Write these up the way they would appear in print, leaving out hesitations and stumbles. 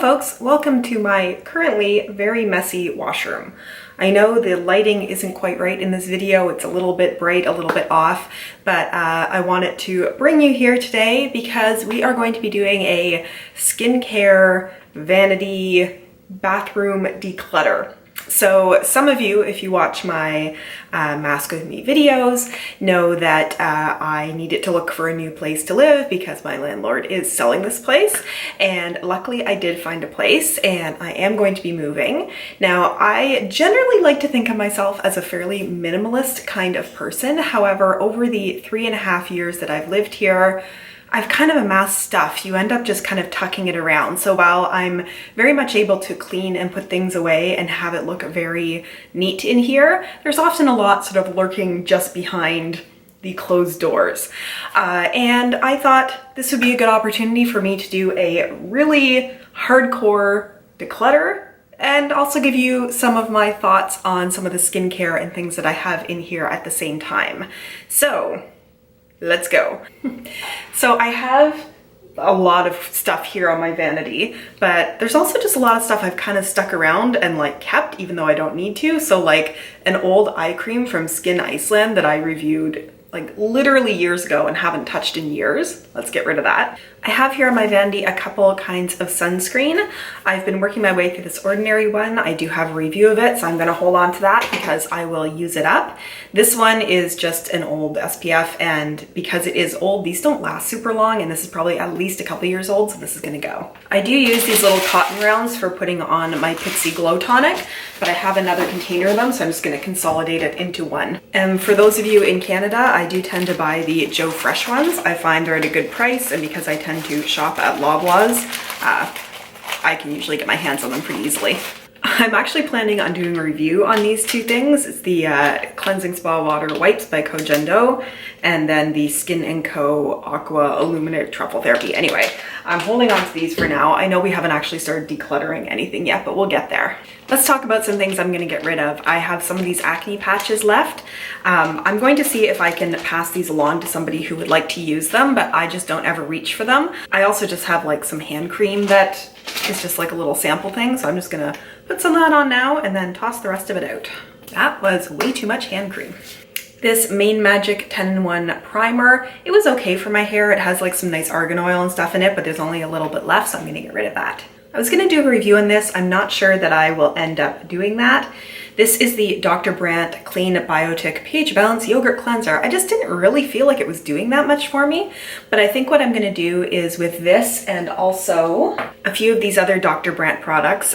folks, welcome to my currently very messy washroom. I know the lighting isn't quite right in this video, it's a little bit bright, a little bit off, but I wanted to bring you here today because we are going to be doing a skincare, vanity, bathroom declutter. So some of you, if you watch my Mask With Me videos, know that I needed to look for a new place to live because my landlord is selling this place. And luckily I did find a place and I am going to be moving. Now, I generally like to think of myself as a fairly minimalist kind of person. However, over the 3.5 years that I've lived here, I've kind of amassed stuff. You end up just kind of tucking it around. So while I'm very much able to clean and put things away and have it look very neat in here, there's often a lot sort of lurking just behind the closed doors. And I thought this would be a good opportunity for me to do a really hardcore declutter and also give you some of my thoughts on some of the skincare and things that I have in here at the same time. So let's go. So I have a lot of stuff here on my vanity, but there's also just a lot of stuff I've kind of stuck around and like kept even though I don't need to. So like an old eye cream from Skin Iceland that I reviewed like literally years ago and haven't touched in years. Let's get rid of that. I have here on my vanity a couple kinds of sunscreen. I've been working my way through this Ordinary one. I do have a review of it, so I'm gonna hold on to that because I will use it up. This one is just an old SPF, and because it is old, these don't last super long, and this is probably at least a couple years old, so this is gonna go. I do use these little cotton rounds for putting on my Pixi Glow Tonic, but I have another container of them, so I'm just gonna consolidate it into one. And for those of you in Canada, I do tend to buy the Joe Fresh ones. I find they're at a good price, and because I tend to shop at Loblaws, I can usually get my hands on them pretty easily. I'm actually planning on doing a review on these two things. It's the Cleansing Spa Water Wipes by Kojendo, and then the Skin & Co. Aqua Illuminate Truffle Therapy. Anyway, I'm holding on to these for now. I know we haven't actually started decluttering anything yet, but we'll get there. Let's talk about some things I'm gonna get rid of. I have some of these acne patches left. I'm going to see if I can pass these along to somebody who would like to use them, but I just don't ever reach for them. I also just have like some hand cream that is just like a little sample thing, so I'm just gonna put some of that on now and then toss the rest of it out. That was way too much hand cream. This Main Magic 10-in-1 primer, it was okay for my hair. It has like some nice argan oil and stuff in it, but there's only a little bit left, so I'm gonna get rid of that. I was gonna do a review on this. I'm not sure that I will end up doing that. This is the Dr. Brandt Clean Biotic pH Balance Yogurt Cleanser. I just didn't really feel like it was doing that much for me, but I think what I'm gonna do is with this and also a few of these other Dr. Brandt products,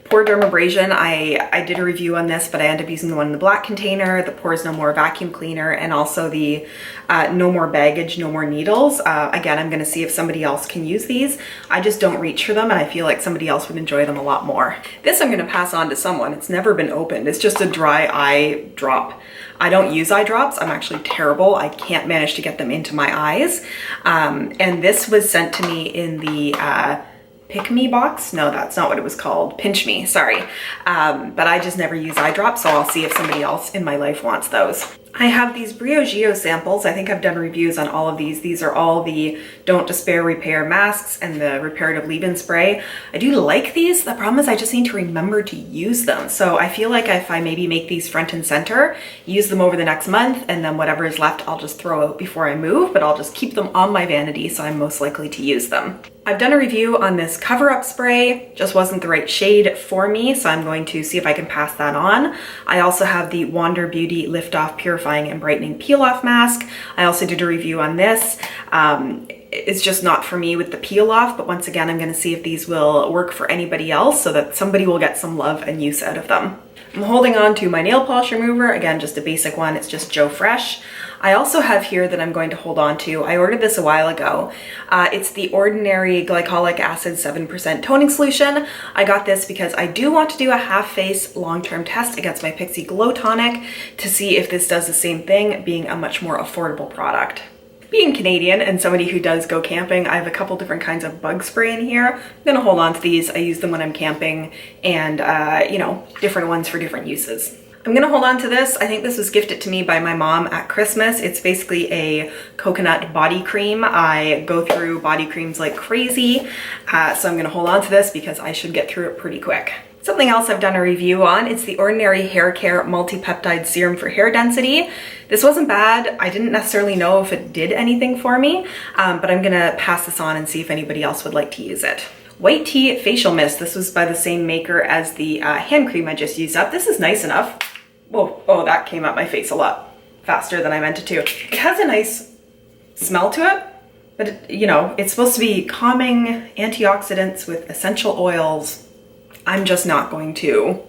Pore Dermabrasion, I did a review on this, but I ended up using the one in the black container, the Pores No More vacuum cleaner, and also the No More baggage, no more needles. Again, I'm gonna see if somebody else can use these. I just don't reach for them, and I feel like somebody else would enjoy them a lot more. This I'm gonna pass on to someone. It's never been opened. It's just a dry eye drop. I don't use eye drops. I'm actually terrible. I can't manage to get them into my eyes. And this was sent to me in the Pick Me box? No, that's not what it was called. Pinch Me, sorry. But I just never use eye drops, so I'll see if somebody else in my life wants those. I have these Briogeo samples. I think I've done reviews on all of these. These are all the Don't Despair Repair masks and the Reparative Leave-In spray. I do like these. The problem is I just need to remember to use them. So I feel like if I maybe make these front and center, use them over the next month, and then whatever is left I'll just throw out before I move, but I'll just keep them on my vanity so I'm most likely to use them. I've done a review on this cover-up spray, just wasn't the right shade for me, so I'm going to see if I can pass that on. I also have the Wander Beauty Lift Off Purifying and Brightening Peel-Off Mask. I also did a review on this. It's just not for me with the peel-off, but once again, I'm gonna see if these will work for anybody else so that somebody will get some love and use out of them. I'm holding on to my nail polish remover, again, just a basic one, it's just Joe Fresh. I also have here that I'm going to hold on to. I ordered this a while ago. It's the Ordinary Glycolic Acid 7% Toning Solution. I got this because I do want to do a half-face long-term test against my Pixi Glow Tonic to see if this does the same thing, being a much more affordable product. Being Canadian and somebody who does go camping, I have a couple different kinds of bug spray in here. I'm gonna hold on to these. I use them when I'm camping and, you know, different ones for different uses. I'm gonna hold on to this. I think this was gifted to me by my mom at Christmas. It's basically a coconut body cream. I go through body creams like crazy, so I'm gonna hold on to this because I should get through it pretty quick. Something else I've done a review on, it's the Ordinary Hair Care Multi-Peptide Serum for Hair Density. This wasn't bad. I didn't necessarily know if it did anything for me, but I'm gonna pass this on and see if anybody else would like to use it. White Tea Facial Mist. This was by the same maker as the hand cream I just used up. This is nice enough. Whoa, oh, that came up my face a lot faster than I meant it to. It has a nice smell to it, but it, you know, it's supposed to be calming, antioxidants with essential oils. I'm just not going to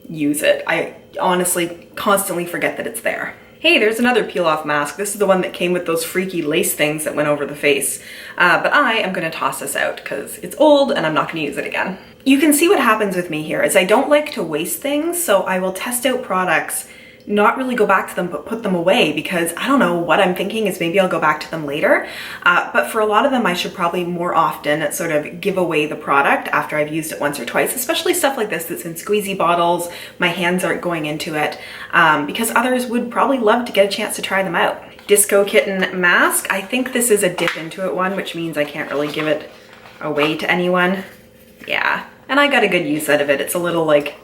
use it. I honestly constantly forget that it's there. Hey, there's another peel-off mask. This is the one that came with those freaky lace things that went over the face. But I am gonna toss this out because it's old and I'm not gonna use it again. You can see what happens with me here is I don't like to waste things, so I will test out products, not really go back to them, but put them away because I don't know what I'm thinking is maybe I'll go back to them later. But for a lot of them, I should probably more often sort of give away the product after I've used it once or twice, especially stuff like this that's in squeezy bottles. My hands aren't going into it because others would probably love to get a chance to try them out. Disco Kitten Mask. I think this is a dip into it one, which means I can't really give it away to anyone. Yeah, and I got a good use out of it. It's a little like,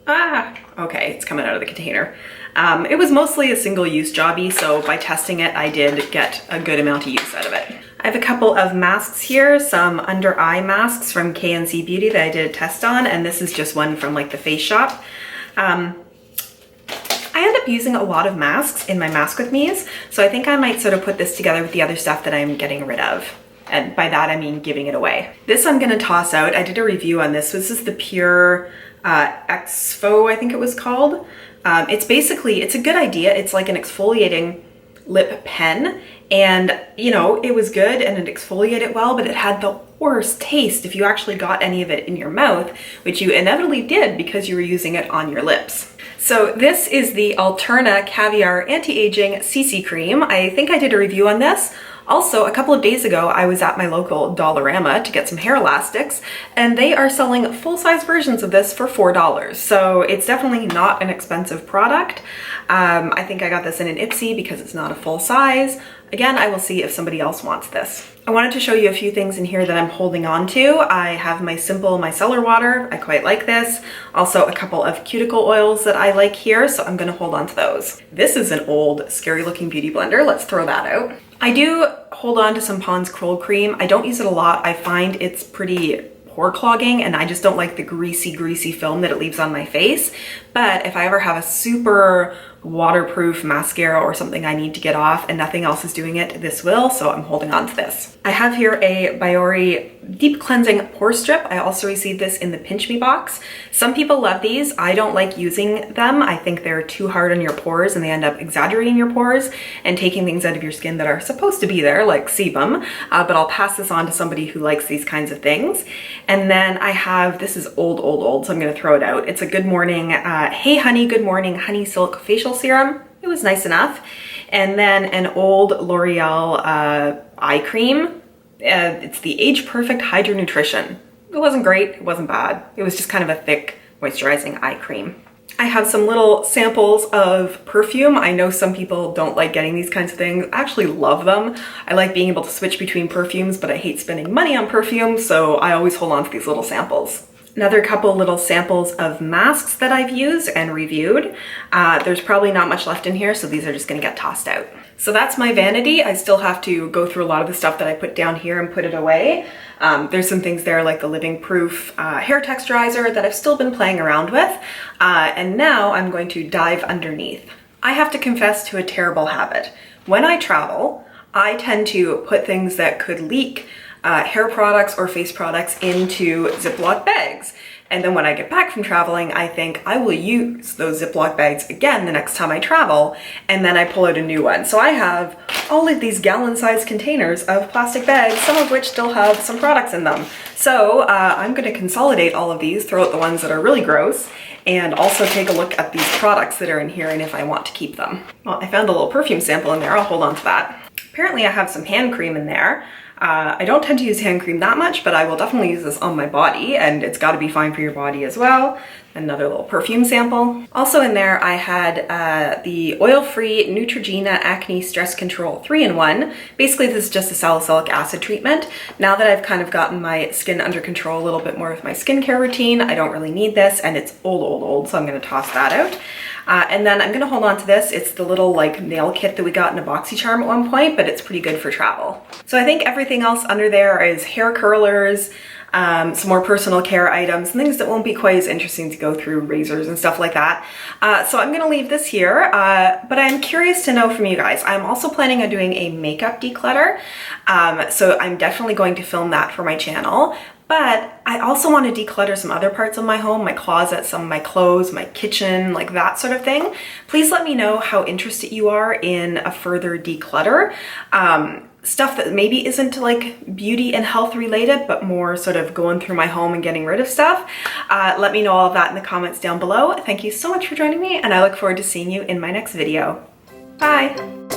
okay, it's coming out of the container. It was mostly a single-use jobby, so by testing it, I did get a good amount of use out of it. I have a couple of masks here, some under eye masks from KNC Beauty that I did a test on, and this is just one from like the Face Shop. I end up using a lot of masks in my Mask With Me's, so I think I might sort of put this together with the other stuff that I'm getting rid of. And by that, I mean giving it away. This I'm gonna toss out. I did a review on this. This is the Pure Exfo, I think it was called. It's basically, it's a good idea. It's like an exfoliating lip pen, and you know, it was good and it exfoliated well, but it had the worst taste if you actually got any of it in your mouth, which you inevitably did because you were using it on your lips. So this is the Alterna Caviar Anti-Aging CC Cream. I think I did a review on this. Also, a couple of days ago, I was at my local Dollarama to get some hair elastics, and they are selling full-size versions of this for $4. So it's definitely not an expensive product. I think I got this in an Ipsy because it's not a full size. Again, I will see if somebody else wants this. I wanted to show you a few things in here that I'm holding on to. I have my Simple Micellar Water. I quite like this. Also a couple of cuticle oils that I like here, so I'm gonna hold on to those. This is an old, scary looking beauty blender. Let's throw that out. I do hold on to some Pond's Curl Cream. I don't use it a lot. I find it's pretty pore clogging and I just don't like the greasy film that it leaves on my face. But if I ever have a super waterproof mascara or something I need to get off and nothing else is doing it, this will, so I'm holding on to this. I have here a Biore Deep Cleansing Pore Strip. I also received this in the Pinch Me box. Some people love these. I don't like using them. I think they're too hard on your pores and they end up exaggerating your pores and taking things out of your skin that are supposed to be there, like sebum, but I'll pass this on to somebody who likes these kinds of things. And then I have, this is old, so I'm gonna throw it out. It's a Good Morning, Hey Honey, Good Morning Honey Silk Facial Serum. It was nice enough. And then an old L'Oreal eye cream. It's the Age Perfect Hydra Nutrition. It wasn't great, it wasn't bad. It was just kind of a thick moisturizing eye cream. I have some little samples of perfume. I know some people don't like getting these kinds of things. I actually love them. I like being able to switch between perfumes, but I hate spending money on perfume, so I always hold on to these little samples. Another couple little samples of masks that I've used and reviewed. There's probably not much left in here, so these are just gonna get tossed out. So that's my vanity. I still have to go through a lot of the stuff that I put down here and put it away. There's some things there like the Living Proof hair texturizer that I've still been playing around with. And now I'm going to dive underneath. I have to confess to a terrible habit. When I travel, I tend to put things that could leak hair products or face products into Ziploc bags. And then when I get back from traveling, I think I will use those Ziploc bags again the next time I travel, and then I pull out a new one. So I have all of these gallon-sized containers of plastic bags, some of which still have some products in them. So I'm gonna consolidate all of these, throw out the ones that are really gross, and also take a look at these products that are in here and if I want to keep them. Well, I found a little perfume sample in there, I'll hold on to that. Apparently I have some hand cream in there. I don't tend to use hand cream that much, but I will definitely use this on my body, and it's got to be fine for your body as well. Another little perfume sample. Also in there I had the oil-free Neutrogena Acne Stress Control 3-in-1. Basically this is just a salicylic acid treatment. Now that I've kind of gotten my skin under control a little bit more with my skincare routine, I don't really need this, and it's old, so I'm going to toss that out. And then I'm going to hold on to this. It's the little like nail kit that we got in a BoxyCharm at one point, but it's pretty good for travel. So I think everything else under there is hair curlers, some more personal care items, and things that won't be quite as interesting to go through, razors and stuff like that. So I'm gonna leave this here, but I'm curious to know from you guys. I'm also planning on doing a makeup declutter, so I'm definitely going to film that for my channel. But I also want to declutter some other parts of my home, my closet, some of my clothes, my kitchen, like that sort of thing. Please let me know how interested you are in a further declutter. Stuff that maybe isn't like beauty and health related, but more sort of going through my home and getting rid of stuff. Let me know all of that in the comments down below. Thank you so much for joining me, and I look forward to seeing you in my next video. Bye!